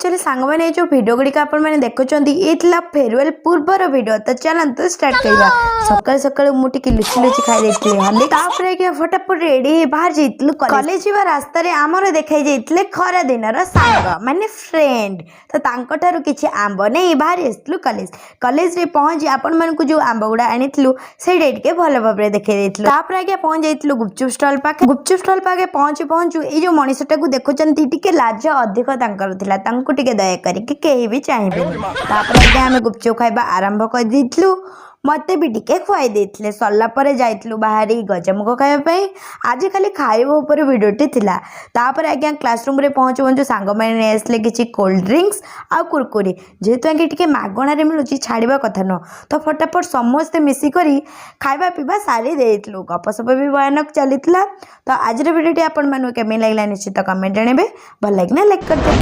Actually सांग मैंने जो वीडियो गुड़िक देखुं फेयरवेल पूर्वर वीडियो तो चलते स्टार्ट करवा सकाल सकाल मुझे लुचि लुचि खाई फटाफट रेडी बाहर जाइलु कॉलेज जा रास्तार आमर देखाई जाइए खरा दिन सांग माने फ्रेंड तो तांको किसी आंब नहीं बाहर आसलु कॉलेज कॉलेज रे पहुँची आपण मानक जो आंब गुड़ा आनीलु से भल भाव देखा आज्ञा पहुँच जाइलु गुपचुप स्टल पाखे पहुँचु पहुँचु ये जो मनीषटा को देखुं लाज अधिक टे दया करके कहीं भी चाहिए आज्ञा आम गुपचुप खाइबा आरंभ कर मते भी टिके खुआई देथिले सरला परे जाइतलु बाहरी गजमुख खाइबा आज खाली खाइबा ऊपर वीडियोटी थिला तापर आज्ञा क्लासरूम रे पहुँचु पहुँचु सांग मैंने आसले किसी कोल्ड ड्रिंक्स आ कुरकुरी जेहेतु आगे टिके मागणार मिलूँ छाड़ा कथा न तो फटाफट समस्ते मिसिकी खाइबा पीवा सारी देइतलु गपसप भी भयानक चली तो आज वीडियोटी आपण मानू केमी लगला निश्चित कमेंट जानबे भल लगे लाइक कर दे।